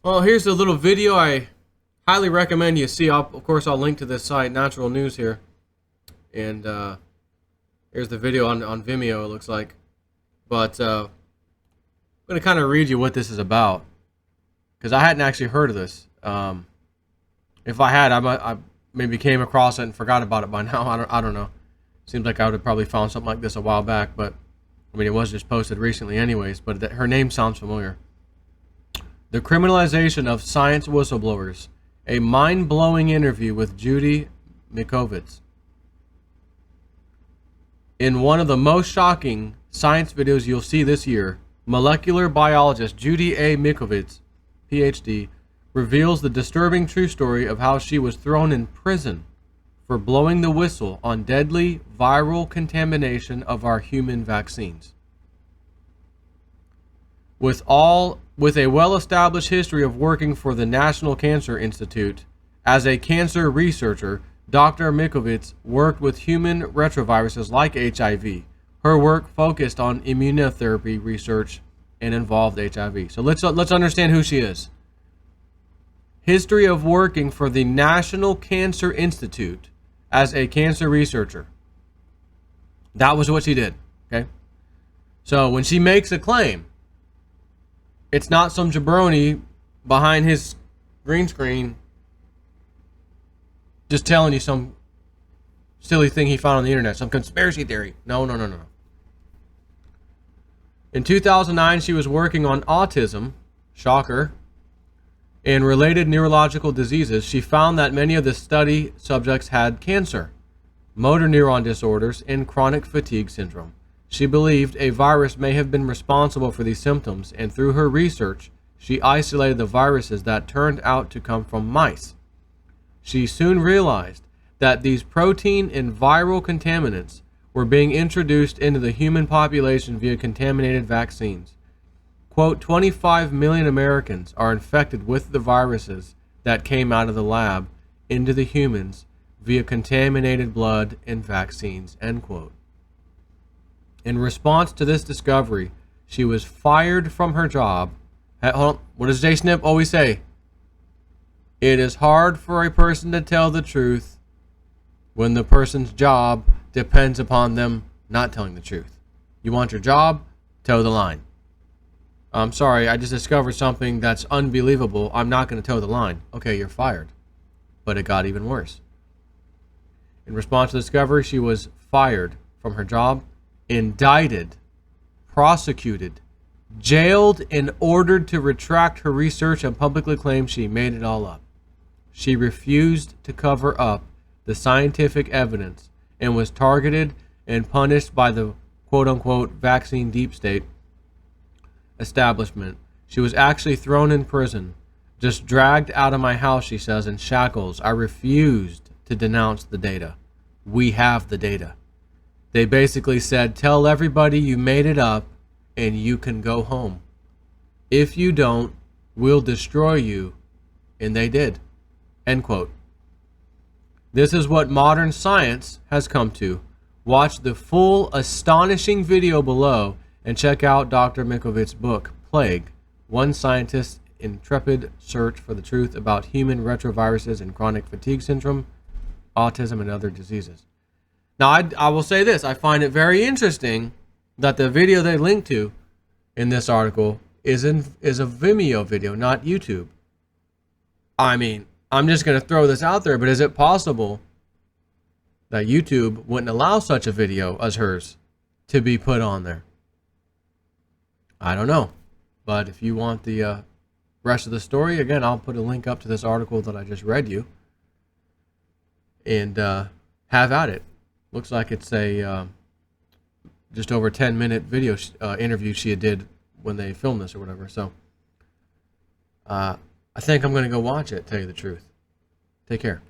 Well, here's a little video I highly recommend you see. Of course, I'll link to this site, Natural News here. And here's the video on Vimeo, it looks like. But I'm going to kind of read you what this is about, because I hadn't actually heard of this. If I had, I maybe came across it and forgot about it by now. I don't know. Seems like I would have probably found something like this a while back, but I mean, it was just posted recently anyways, but her name sounds familiar. The Criminalization of Science Whistleblowers, a mind-blowing interview with Judy Mikovits. In one of the most shocking science videos you'll see this year, molecular biologist Judy A. Mikovits, PhD, reveals the disturbing true story of how she was thrown in prison for blowing the whistle on deadly viral contamination of our human vaccines. With a well-established history of working for the National Cancer Institute, as a cancer researcher, Dr. Mikovits worked with human retroviruses like HIV. Her work focused on immunotherapy research and involved HIV. So let's understand who she is. History of working for the National Cancer Institute as a cancer researcher. That was what she did. Okay. So when she makes a claim, it's not some jabroni behind his green screen just telling you some silly thing he found on the internet, some conspiracy theory. No. In 2009, she was working on autism, shocker, and related neurological diseases. She found that many of the study subjects had cancer, motor neuron disorders, and chronic fatigue syndrome. She believed a virus may have been responsible for these symptoms, and through her research, she isolated the viruses that turned out to come from mice. She soon realized that these protein and viral contaminants were being introduced into the human population via contaminated vaccines. Quote, 25 million Americans are infected with the viruses that came out of the lab into the humans via contaminated blood and vaccines, end quote. In response to this discovery, she was fired from her job. Hold on. What does Jay Snip always say? It is hard for a person to tell the truth when the person's job depends upon them not telling the truth. You want your job? Toe the line. I'm sorry, I just discovered something that's unbelievable. I'm not going to toe the line. Okay, you're fired. But it got even worse. In response to the discovery, she was fired from her job, indicted, prosecuted, jailed, and ordered to retract her research and publicly claim she made it all up. She refused to cover up the scientific evidence and was targeted and punished by the quote-unquote vaccine deep state establishment. She was actually thrown in prison, just dragged out of my house, she says, in shackles. I refused to denounce the data. We have the data. They basically said, tell everybody you made it up and you can go home. If you don't, we'll destroy you. And they did. End quote. This is what modern science has come to. Watch the full astonishing video below and check out Dr. Mikovits' book, Plague, One Scientist's Intrepid Search for the Truth About Human Retroviruses and Chronic Fatigue Syndrome, Autism, and Other Diseases. Now, I will say this. I find it very interesting that the video they link to in this article is a Vimeo video, not YouTube. I mean, I'm just going to throw this out there, but is it possible that YouTube wouldn't allow such a video as hers to be put on there? I don't know. But if you want the rest of the story, again, I'll put a link up to this article that I just read you. And have at it. Looks like it's a just over 10-minute video interview she did when they filmed this or whatever. So I think I'm going to go watch it, tell you the truth. Take care.